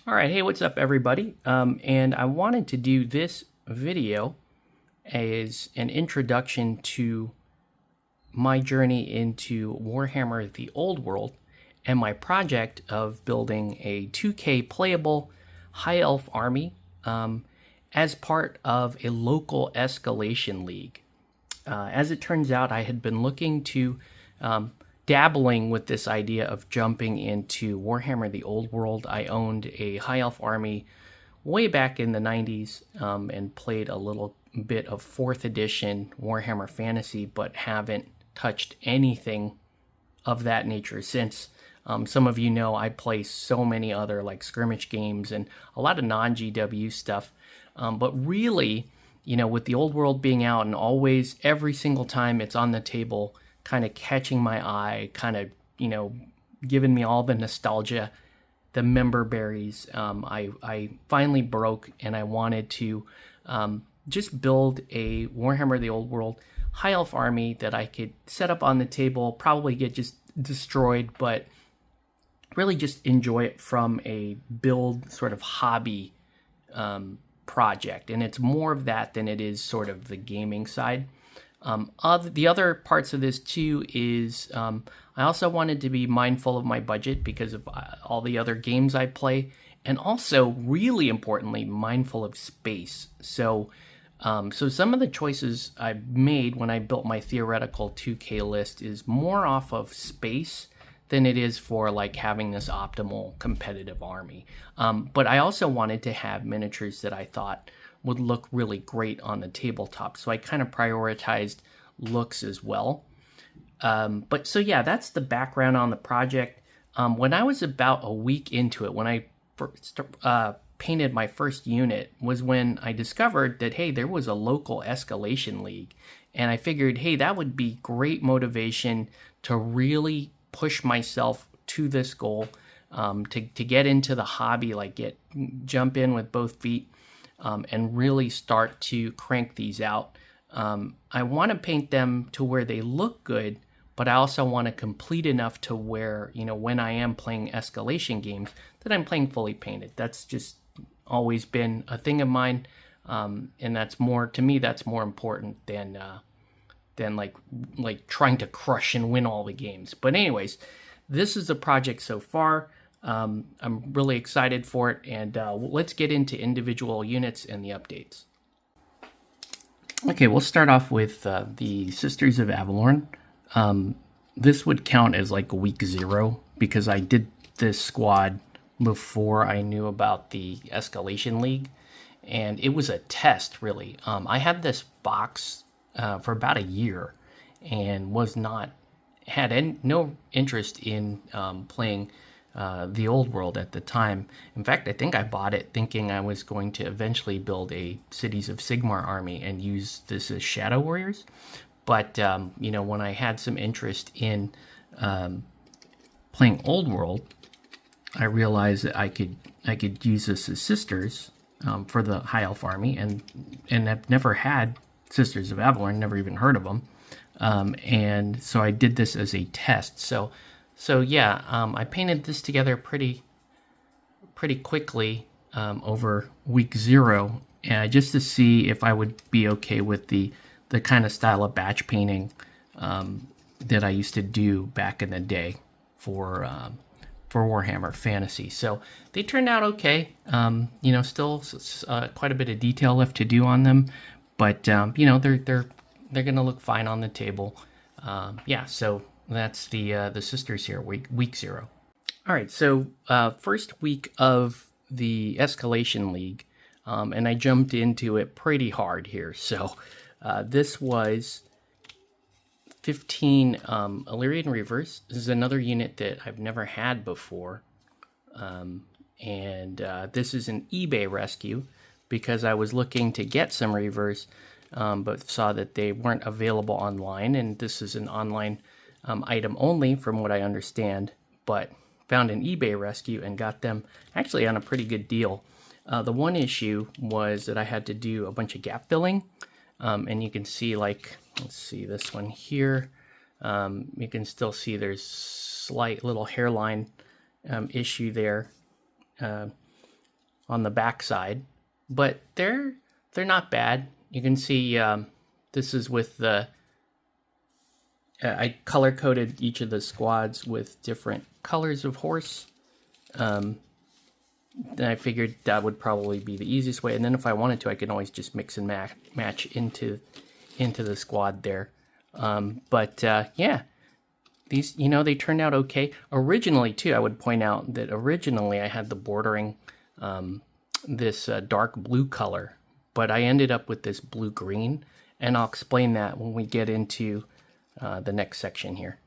All right, hey, what's up, everybody? And I wanted to do this video as an introduction to my journey into Warhammer the Old World and my project of building a 2K playable High Elf army as part of a local Escalation league. As it turns out, I had been looking to dabbling with this idea of jumping into Warhammer the Old World. I owned a High Elf army way back in the 90s and played a little bit of 4th edition Warhammer Fantasy, but haven't touched anything of that nature since. Some of you know I play so many other like skirmish games and a lot of non-GW stuff. But really, you know, with the Old World being out and always, every single time it's on the table, kind of catching my eye, kind of, you know, giving me all the nostalgia, the member berries. I finally broke and I wanted to just build a Warhammer the Old World High Elf army that I could set up on the table, probably get just destroyed, but really just enjoy it from a build sort of hobby project. And it's more of that than it is sort of the gaming side. The other parts of this too is I also wanted to be mindful of my budget because of all the other games I play, and also really importantly mindful of space. So some of the choices I made when I built my theoretical 2K list is more off of space than it is for like having this optimal competitive army. But I also wanted to have miniatures that I thought would look really great on the tabletop. So I kind of prioritized looks as well. But so yeah, that's the background on the project. When I was about a week into it, when I first, painted my first unit, was when I discovered that, hey, there was a local Escalation league. And I figured, hey, that would be great motivation to really push myself to this goal, to get into the hobby, like jump in with both feet. And really start to crank these out. I want to paint them to where they look good, but I also want to complete enough to where, you know, when I am playing Escalation games, that I'm playing fully painted. That's just always been a thing of mine, and that's more, to me, that's more important than like trying to crush and win all the games. But anyways, this is the project so far. I'm really excited for it, and let's get into individual units and the updates. Okay, we'll start off with the Sisters of Avalorn. This would count as like week 0 because I did this squad before I knew about the Escalation League, and it was a test, really. I had this box for about a year and had no interest in playing the Old World at the time. In fact, I think I bought it thinking I was going to eventually build a Cities of Sigmar army and use this as Shadow Warriors. But, you know, when I had some interest in playing Old World, I realized that I could use this as Sisters for the High Elf army, and I've never had Sisters of Avalorn, never even heard of them. And so I did this as a test. So yeah, I painted this together pretty quickly over week 0, just to see if I would be okay with the kind of style of batch painting that I used to do back in the day for Warhammer Fantasy. So they turned out okay. You know, still quite a bit of detail left to do on them, but you know, they're gonna look fine on the table. Yeah, so that's the Sisters here, week 0. All right, so first week of the Escalation League, and I jumped into it pretty hard here. So this was 15 Illyrian Reavers. This is another unit that I've never had before, and this is an eBay rescue because I was looking to get some Reavers, but saw that they weren't available online, and this is an online item only from what I understand, but found an eBay rescue and got them actually on a pretty good deal. The one issue was that I had to do a bunch of gap filling, and you can see, like, let's see this one here. You can still see there's slight little hairline issue there. on the back side, but they're not bad. You can see this is with the I color coded each of the squads with different colors of horse. Then I figured that would probably be the easiest way, and then if I wanted to, I could always just mix and match into the squad there. Yeah, these, they turned out okay. Originally, too, I would point out that originally I had the bordering this dark blue color, but I ended up with this blue-green, and I'll explain that when we get into the next section here.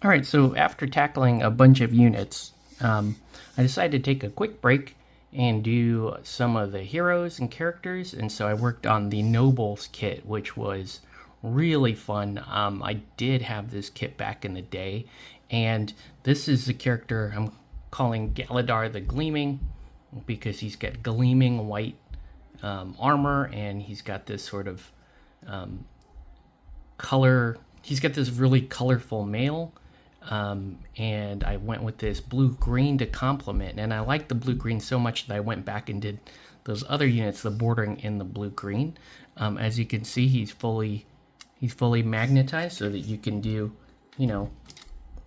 All right, so after tackling a bunch of units, I decided to take a quick break and do some of the heroes and characters, and so I worked on the Nobles kit, which was really fun. I did have this kit back in the day, and this is the character I'm calling Galadar the Gleaming, because he's got gleaming white armor, and he's got this sort of color. He's got this really colorful mail, and I went with this blue-green to complement, and I liked the blue-green so much that I went back and did those other units, the bordering in the blue-green. As you can see, he's fully magnetized, so that you can do,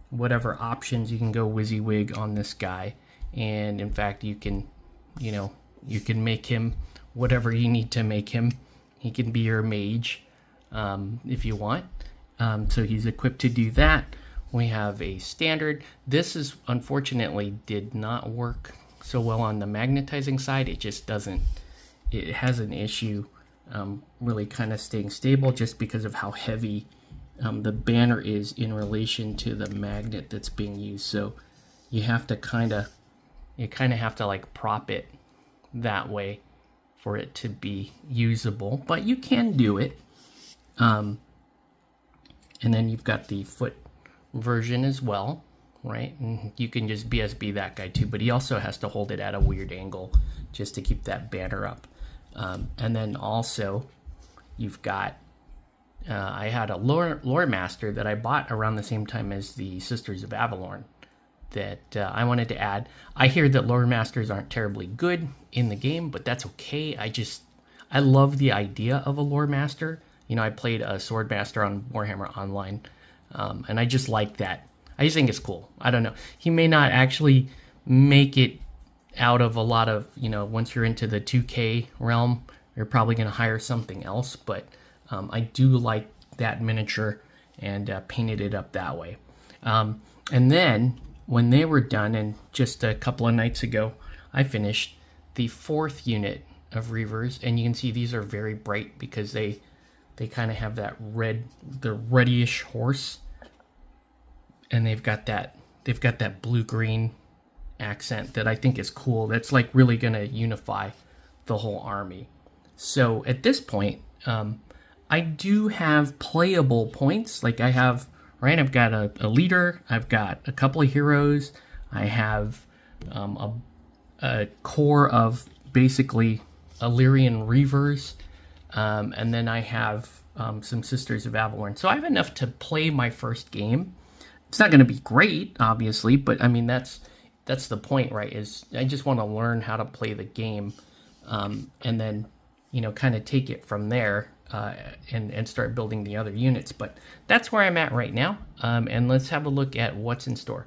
whatever options. You can go WYSIWYG on this guy, and in fact, you can make him whatever you need to make him. He can be your mage if you want. So he's equipped to do that. We have a standard. This is unfortunately did not work so well on the magnetizing side. It just doesn't. It has an issue really kind of staying stable just because of how heavy the banner is in relation to the magnet that's being used. So you have to kind of have to like prop it that way for it to be usable, but you can do it. And then you've got the foot version as well, right? And you can just BSB that guy too, but he also has to hold it at a weird angle just to keep that banner up. And then also you've got, I had a lore master that I bought around the same time as the Sisters of Avalorn that I wanted to add. I hear that lore masters aren't terribly good in the game, but that's okay. I love the idea of a lore master. I played a sword master on Warhammer Online, and I just like that. I just think it's cool. I don't know. He may not actually make it out of a lot of, once you're into the 2K realm, you're probably going to hire something else, but I do like that miniature and painted it up that way. And then when they were done, and just a couple of nights ago, I finished the 4th unit of Reavers, and you can see these are very bright because they kind of have that the reddish horse, and they've got that blue-green accent that I think is cool. That's like really going to unify the whole army. So at this point, I do have playable points. Like I've got a leader, I've got a couple of heroes, I have a core of basically Illyrian Reavers, and then I have some Sisters of Avalorn. So I have enough to play my first game. It's not going to be great, obviously, but I mean that's the point, right? Is I just want to learn how to play the game, and then kind of take it from there and start building the other units. But that's where I'm at right now, and let's have a look at what's in store.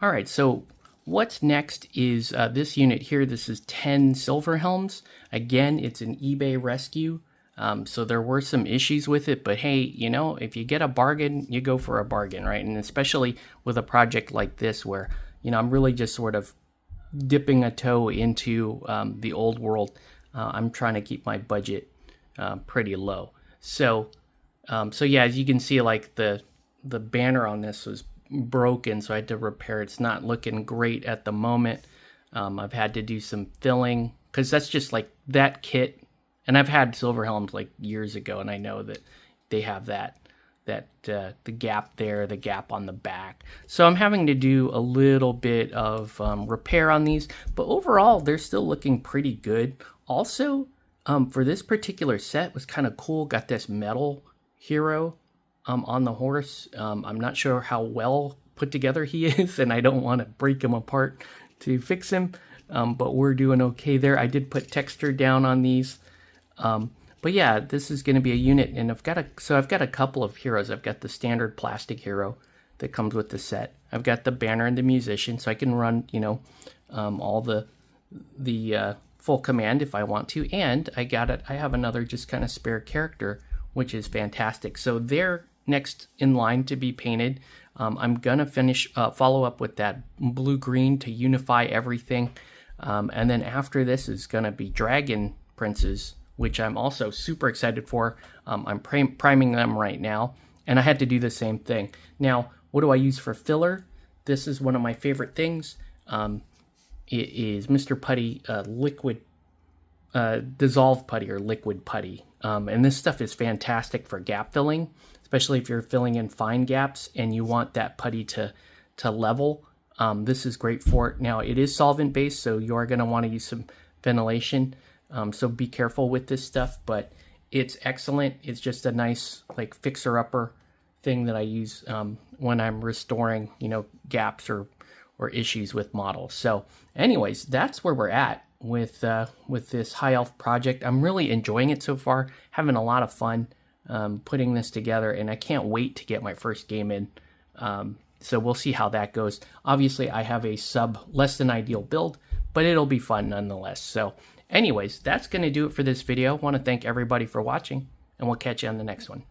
All right, so what's next is this unit here. This is 10 Silver Helms. Again, it's an eBay rescue. So there were some issues with it, but hey, if you get a bargain, you go for a bargain, right? And especially with a project like this where, I'm really just sort of dipping a toe into the old world. I'm trying to keep my budget pretty low. So yeah, as you can see, like the banner on this was broken, so I had to repair it. It's not looking great at the moment. I've had to do some filling because that's just like that kit. And I've had Silver Helms like years ago, and I know that they have the gap there, the gap on the back. So I'm having to do a little bit of repair on these, but overall they're still looking pretty good. Also, for this particular set was kind of cool. Got this metal hero on the horse. I'm not sure how well put together he is, and I don't want to break him apart to fix him. but we're doing okay there. I did put texture down on these. But yeah, this is going to be a unit, and I've got a couple of heroes. I've got the standard plastic hero that comes with the set. I've got the banner and the musician, so I can run, all the full command if I want to. And I have another just kind of spare character, which is fantastic. So they're next in line to be painted. I'm gonna follow up with that blue-green to unify everything, and then after this is gonna be Dragon Princes, which I'm also super excited for. I'm priming them right now, and I had to do the same thing. Now, what do I use for filler? This is one of my favorite things. It is Mr. Putty liquid dissolve putty or liquid putty, and this stuff is fantastic for gap filling, especially if you're filling in fine gaps and you want that putty to level. This is great for it. Now, it is solvent based, so you are going to want to use some ventilation. So be careful with this stuff, but it's excellent. It's just a nice like fixer-upper thing that I use when I'm restoring, gaps or issues with models. So anyways, that's where we're at with this High Elf project. I'm really enjoying it so far, having a lot of fun putting this together, and I can't wait to get my first game in. So we'll see how that goes. Obviously, I have a less than ideal build, but it'll be fun nonetheless. So anyways, that's going to do it for this video. I want to thank everybody for watching, and we'll catch you on the next one.